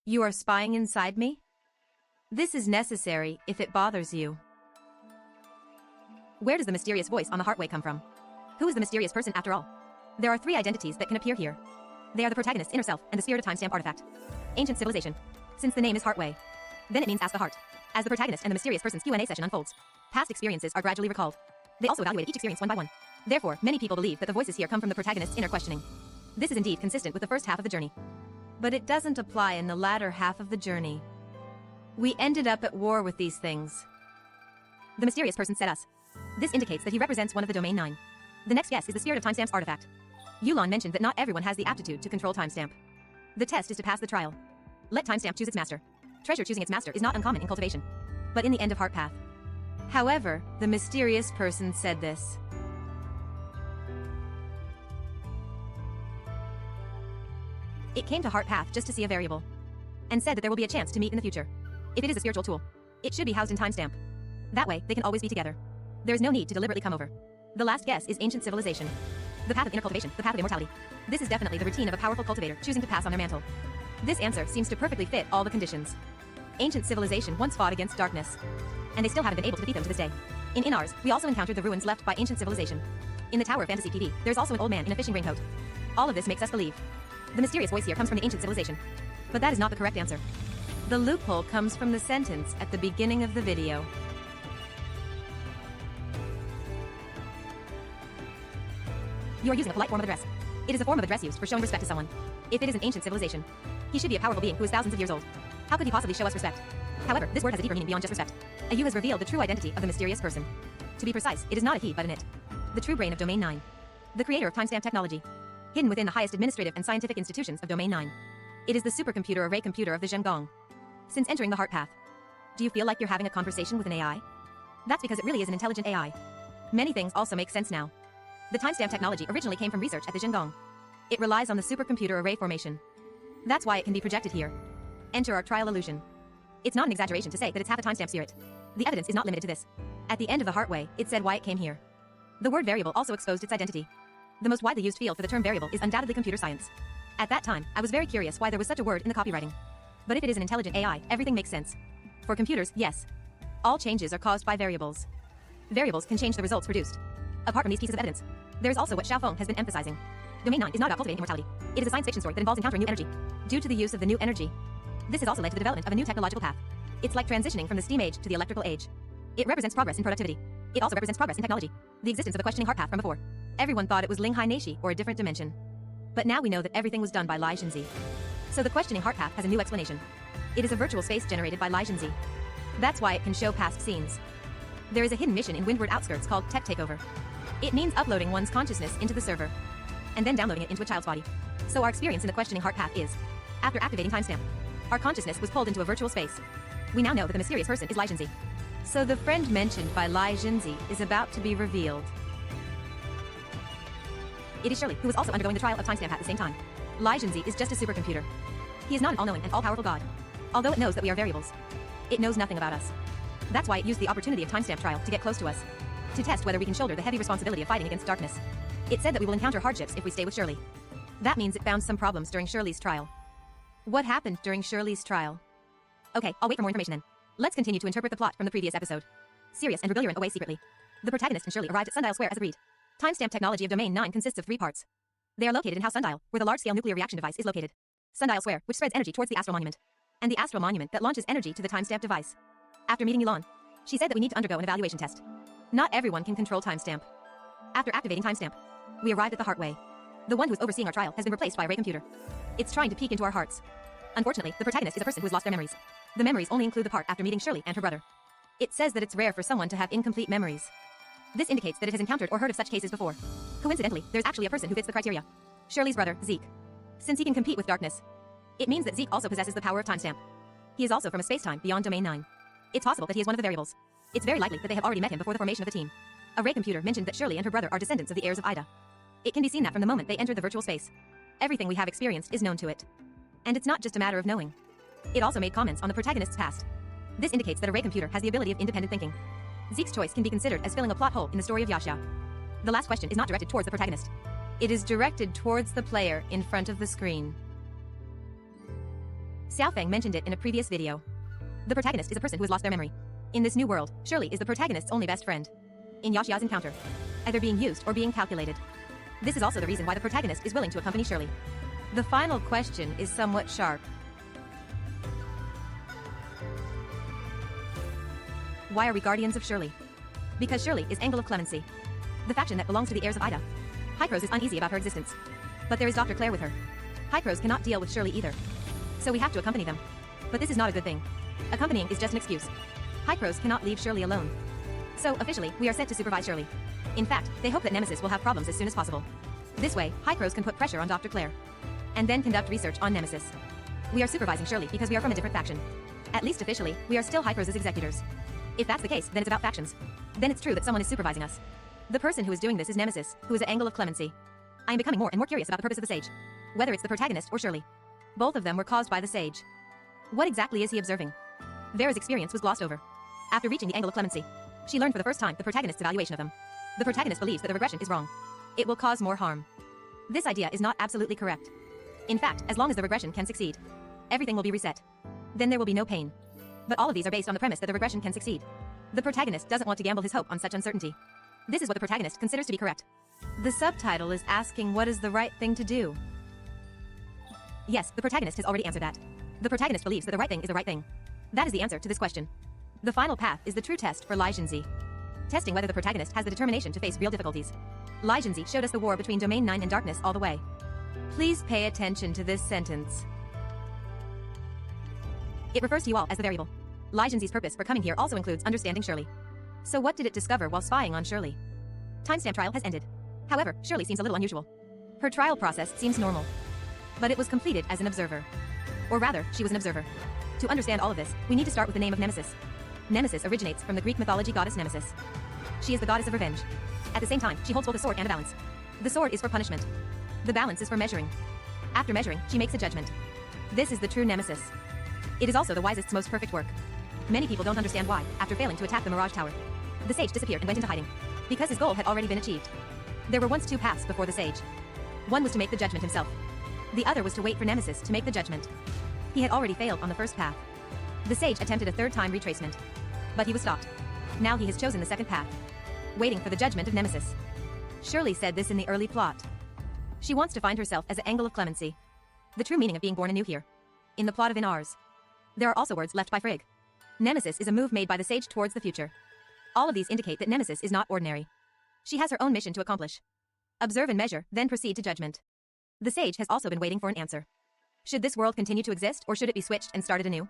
You are spying inside me? This is necessary if it bothers you. Where does the mysterious voice on the Heartway come from? Who is the mysterious person after all? There are three identities that can appear here. They are the protagonist's inner self and the Spirit of Timestamp artifact. Ancient civilization. Since the name is Heartway, then it means Ask the Heart. As the protagonist and the mysterious person's Q&A session unfolds, past experiences are gradually recalled. They also evaluate each experience one by one. Therefore, many people believe that the voices here come from the protagonist's inner questioning. This is indeed consistent with the first half of the journey. But it doesn't apply in the latter half of the journey. We ended up at war with these things. The mysterious person said us. This indicates that he represents one of the Domain 9. The next guess is the Spirit of Timestamp's artifact. Yulon mentioned that not everyone has the aptitude to control Timestamp. The test is to pass the trial. Let Timestamp choose its master. Treasure choosing its master is not uncommon in cultivation, but in the end of Heart Path. However, the mysterious person said this. It came to Heart Path just to see a variable, and said that there will be a chance to meet in the future. If it is a spiritual tool, it should be housed in Timestamp. That way, they can always be together. There is no need to deliberately come over. The last guess is Ancient Civilization. The path of inner cultivation, the path of immortality. This is definitely the routine of a powerful cultivator choosing to pass on their mantle. This answer seems to perfectly fit all the conditions. Ancient Civilization once fought against darkness, and they still haven't been able to defeat them to this day. In Inars, we also encountered the ruins left by Ancient Civilization. In the Tower of Fantasy PD, there's also an old man in a fishing raincoat. All of this makes us believe the mysterious voice here comes from the Ancient Civilization. But that is not the correct answer. The loophole comes from the sentence at the beginning of the video. You are using a polite form of address. It is a form of address used for showing respect to someone. If it is an ancient civilization, he should be a powerful being who is thousands of years old. How could he possibly show us respect? However, this word has a deeper meaning beyond just respect. A you has revealed the true identity of the mysterious person. To be precise, it is not a he but an it. The true brain of Domain 9. The creator of timestamp technology. Hidden within the highest administrative and scientific institutions of Domain 9. It is the supercomputer array computer of the Zhengong. Since entering the Heart Path, do you feel like you're having a conversation with an AI? That's because it really is an intelligent AI. Many things also make sense now. The timestamp technology originally came from research at the Zhengong. It relies on the supercomputer array formation. That's why it can be projected here. Enter our trial illusion. It's not an exaggeration to say that it's half a timestamp spirit. The evidence is not limited to this. At the end of the Heartway, it said why it came here. The word variable also exposed its identity. The most widely used field for the term variable is undoubtedly computer science. At that time, I was very curious why there was such a word in the copywriting. But if it is an intelligent AI, everything makes sense. For computers, yes. All changes are caused by variables. Variables can change the results produced. Apart from these pieces of evidence, there is also what Xiaofeng has been emphasizing. Domain 9 is not about cultivating immortality. It is a science fiction story that involves encountering new energy. Due to the use of the new energy, this has also led to the development of a new technological path. It's like transitioning from the steam age to the electrical age. It represents progress in productivity. It also represents progress in technology. The existence of a questioning heart path from before. Everyone thought it was Linghai Neishi or a different dimension. But now we know that everything was done by Lai Zhenzi. So the questioning heart path has a new explanation. It is a virtual space generated by Lai Zhenzi. That's why it can show past scenes. There is a hidden mission in Windward Outskirts called Tech Takeover. It means uploading one's consciousness into the server, and then downloading it into a child's body. So our experience in the questioning heart path is, after activating timestamp, our consciousness was pulled into a virtual space. We now know that the mysterious person is Lai Zhenzi. So the friend mentioned by Lai Zhenzi is about to be revealed. It is Shirley, who is also undergoing the trial of timestamp at the same time. Lai Zhenzi is just a supercomputer. He is not an all-knowing and all-powerful god. Although it knows that we are variables, it knows nothing about us. That's why it used the opportunity of timestamp trial to get close to us, to test whether we can shoulder the heavy responsibility of fighting against darkness. It said that we will encounter hardships if we stay with Shirley. That means it found some problems during Shirley's trial. What happened during Shirley's trial? Okay, I'll wait for more information then. Let's continue to interpret the plot from the previous episode. Sirius and Rebellion away secretly. The protagonist and Shirley arrived at Sundial Square as agreed. Timestamp technology of Domain 9 consists of 3 parts. They are located in House Sundial, where the large-scale nuclear reaction device is located. Sundial Square, which spreads energy towards the Astral Monument. And the Astral Monument that launches energy to the timestamp device. After meeting Yulon, she said that we need to undergo an evaluation test. Not everyone can control timestamp. After activating timestamp, we arrived at the Heartway. The one who is overseeing our trial has been replaced by a ray computer. It's trying to peek into our hearts. Unfortunately, the protagonist is a person who has lost their memories. The memories only include the part after meeting Shirley and her brother. It says that it's rare for someone to have incomplete memories. This indicates that it has encountered or heard of such cases before. Coincidentally, there's actually a person who fits the criteria. Shirley's brother, Zeke. Since he can compete with darkness, it means that Zeke also possesses the power of timestamp. He is also from a space-time beyond Domain 9. It's possible that he is one of the variables. It's very likely that they have already met him before the formation of the team. A ray computer mentioned that Shirley and her brother are descendants of the heirs of Ida. It can be seen that from the moment they entered the virtual space, everything we have experienced is known to it. And it's not just a matter of knowing. It also made comments on the protagonist's past. This indicates that a ray computer has the ability of independent thinking. Zeke's choice can be considered as filling a plot hole in the story of Yaxia. The last question is not directed towards the protagonist. It is directed towards the player in front of the screen. Xiaofeng mentioned it in a previous video. The protagonist is a person who has lost their memory. In this new world, Shirley is the protagonist's only best friend. In Yaxua's encounter, either being used or being calculated. This is also the reason why the protagonist is willing to accompany Shirley. The final question is somewhat sharp. Why are we guardians of Shirley? Because Shirley is Angle of Clemency, the faction that belongs to the heirs of Ida. Hycrose is uneasy about her existence. But there is Dr. Claire with her. Hycrose cannot deal with Shirley either. So we have to accompany them. But this is not a good thing. Accompanying is just an excuse. Hycrose cannot leave Shirley alone. So, officially, we are sent to supervise Shirley. In fact, they hope that Nemesis will have problems as soon as possible. This way, Hycrose can put pressure on Dr. Claire. And then conduct research on Nemesis. We are supervising Shirley because we are from a different faction. At least officially, we are still Hycrose's executors. If that's the case, then it's about factions. Then it's true that someone is supervising us. The person who is doing this is Nemesis, who is an Angle of Clemency. I am becoming more and more curious about the purpose of the Sage. Whether it's the protagonist or Shirley. Both of them were caused by the Sage. What exactly is he observing? Vera's experience was glossed over. After reaching the Angle of Clemency, she learned for the first time the protagonist's evaluation of them. The protagonist believes that the regression is wrong. It will cause more harm. This idea is not absolutely correct. In fact, as long as the regression can succeed, everything will be reset. Then there will be no pain. But all of these are based on the premise that the regression can succeed. The protagonist doesn't want to gamble his hope on such uncertainty. This is what the protagonist considers to be correct. The subtitle is asking what is the right thing to do. Yes, the protagonist has already answered that. The protagonist believes that the right thing is the right thing. That is the answer to this question. The final path is the true test for Lai Jinzi. Testing whether the protagonist has the determination to face real difficulties. Lai Jinzi showed us the war between Domain 9 and Darkness all the way. Please pay attention to this sentence. It refers to you all as the variable. Lai Jinzi's purpose for coming here also includes understanding Shirley. So what did it discover while spying on Shirley? Timestamp trial has ended. However, Shirley seems a little unusual. Her trial process seems normal. But it was completed as an observer. Or rather, she was an observer. To understand all of this, we need to start with the name of Nemesis. Nemesis originates from the Greek mythology goddess Nemesis. She is the goddess of revenge. At the same time, she holds both a sword and a balance. The sword is for punishment. The balance is for measuring. After measuring, she makes a judgment. This is the true Nemesis. It is also the wisest, most perfect work. Many people don't understand why, after failing to attack the Mirage Tower, the Sage disappeared and went into hiding. Because his goal had already been achieved. There were once two paths before the Sage. One was to make the judgment himself. The other was to wait for Nemesis to make the judgment. He had already failed on the first path. The Sage attempted a third time retracement. But he was stopped. Now he has chosen the second path. Waiting for the judgment of Nemesis. Shirley said this in the early plot. She wants to find herself as an Angle of Clemency. The true meaning of being born anew here. In the plot of In Ars. There are also words left by Frigg. Nemesis is a move made by the Sage towards the future. All of these indicate that Nemesis is not ordinary. She has her own mission to accomplish. Observe and measure, then proceed to judgment. The Sage has also been waiting for an answer. Should this world continue to exist, or should it be switched and started anew?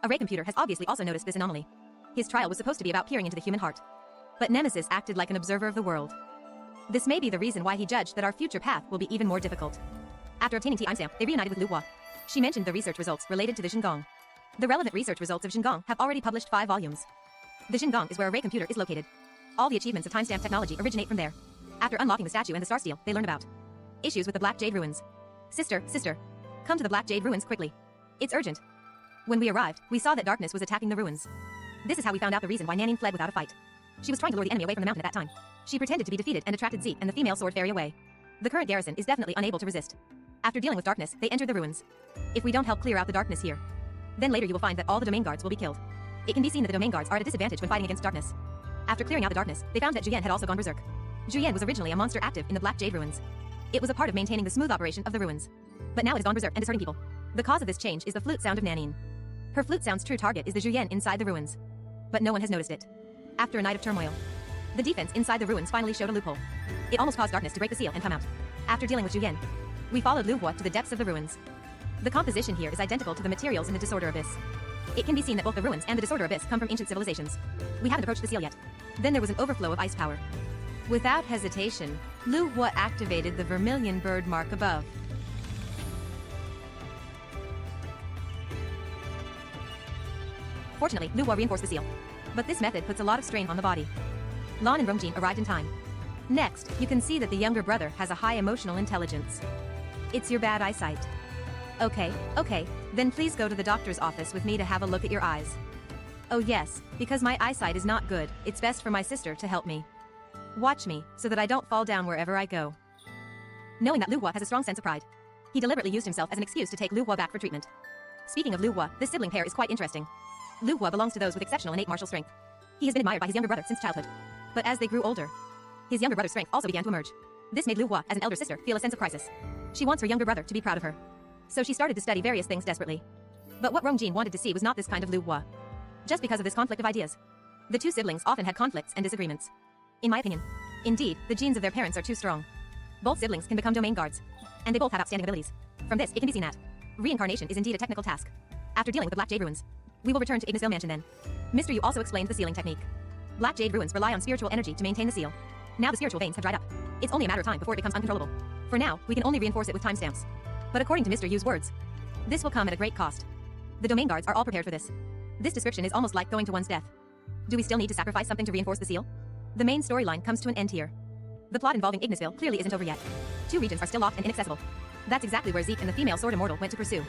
A Ray computer has obviously also noticed this anomaly. His trial was supposed to be about peering into the human heart. But Nemesis acted like an observer of the world. This may be the reason why he judged that our future path will be even more difficult. After obtaining Timestamp, they reunited with Lu Hua. She mentioned the research results related to the Xingong. The relevant research results of Xingong have already published 5 volumes. The Xingong is where a Ray computer is located. All the achievements of Timestamp technology originate from there. After unlocking the statue and the Star Steel, they learn about issues with the Black Jade Ruins. Sister, come to the Black Jade Ruins quickly. It's urgent. When we arrived, we saw that Darkness was attacking the ruins. This is how we found out the reason why Nanine fled without a fight. She was trying to lure the enemy away from the mountain at that time. She pretended to be defeated and attracted Zeke and the female sword fairy away. The current garrison is definitely unable to resist. After dealing with Darkness, they entered the ruins. If we don't help clear out the Darkness here, then later you will find that all the domain guards will be killed. It can be seen that the domain guards are at a disadvantage when fighting against Darkness. After clearing out the Darkness, they found that Juyen had also gone berserk. Juyen was originally a monster active in the Black Jade Ruins. It was a part of maintaining the smooth operation of the ruins. But now it has gone berserk and is hurting people. The cause of this change is the flute sound of Nanine. Her flute sound's true target is the Juyen inside the ruins. But no one has noticed it. After a night of turmoil, the defense inside the ruins finally showed a loophole. It almost caused Darkness to break the seal and come out. After dealing with Juyen, we followed Lu Hua to the depths of the ruins. The composition here is identical to the materials in the Disorder Abyss. It can be seen that both the ruins and the Disorder Abyss come from ancient civilizations. We haven't approached the seal yet. Then there was an overflow of ice power. Without hesitation, Lu Hua activated the vermilion bird mark above. Fortunately, Lu Hua reinforced the seal. But this method puts a lot of strain on the body. Lan and Rongjin arrived in time. Next, you can see that the younger brother has a high emotional intelligence. It's your bad eyesight. Okay, then please go to the doctor's office with me to have a look at your eyes. Oh yes, because my eyesight is not good, it's best for my sister to help me. Watch me, so that I don't fall down wherever I go. Knowing that Lu Hua has a strong sense of pride, he deliberately used himself as an excuse to take Lu Hua back for treatment. Speaking of Lu Hua, this sibling pair is quite interesting. Lu Hua belongs to those with exceptional innate martial strength. He has been admired by his younger brother since childhood. But as they grew older, his younger brother's strength also began to emerge. This made Lu Hua, as an elder sister, feel a sense of crisis. She wants her younger brother to be proud of her. So she started to study various things desperately. But what Rongjin wanted to see was not this kind of Lu Hua. Just because of this conflict of ideas. The two siblings often had conflicts and disagreements. In my opinion. Indeed, the genes of their parents are too strong. Both siblings can become domain guards. And they both have outstanding abilities. From this, it can be seen that reincarnation is indeed a technical task. After dealing with the Black Jade Ruins, we will return to Ignisville Mansion then. Mr. Yu also explained the sealing technique. Black Jade Ruins rely on spiritual energy to maintain the seal. Now the spiritual veins have dried up. It's only a matter of time before it becomes uncontrollable. For now, we can only reinforce it with timestamps. But according to Mr. Yu's words, this will come at a great cost. The domain guards are all prepared for this. This description is almost like going to one's death. Do we still need to sacrifice something to reinforce the seal? The main storyline comes to an end here. The plot involving Ignisville clearly isn't over yet. Two regions are still locked and inaccessible. That's exactly where Zeke and the female sword immortal went to pursue.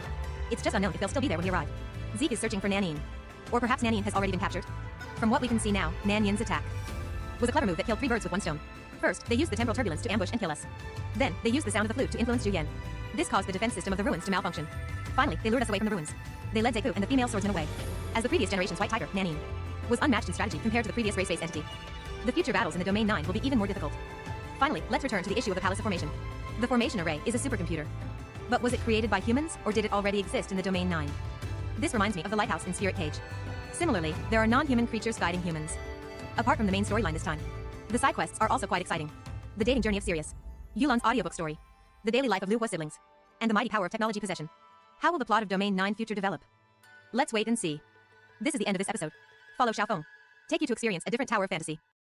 It's just unknown if they'll still be there when he arrives. Zeke is searching for Nanyin. Or perhaps Nanyin has already been captured. From what we can see now, Nanyin's attack was a clever move that killed 3 birds with 1 stone. First, they used the temporal turbulence to ambush and kill us. Then, they used the sound of the flute to influence Zhu Yan. This caused the defense system of the ruins to malfunction. Finally, they lured us away from the ruins. They led Zeku and the female swordsman away. As the previous generation's white tiger, Nanyin, was unmatched in strategy compared to the previous race-based entity. The future battles in the Domain 9 will be even more difficult. Finally, let's return to the issue of the Palace of Formation. The Formation Array is a supercomputer. But was it created by humans, or did it already exist in the Domain 9? This reminds me of the lighthouse in Spirit Cage. Similarly, there are non-human creatures guiding humans. Apart from the main storyline this time, the side quests are also quite exciting. The dating journey of Sirius, Yulan's audiobook story, the daily life of Lu Hua siblings, and the mighty power of technology possession. How will the plot of Domain 9 future develop? Let's wait and see. This is the end of this episode. Follow Xiaofeng. Take you to experience a different tower of fantasy.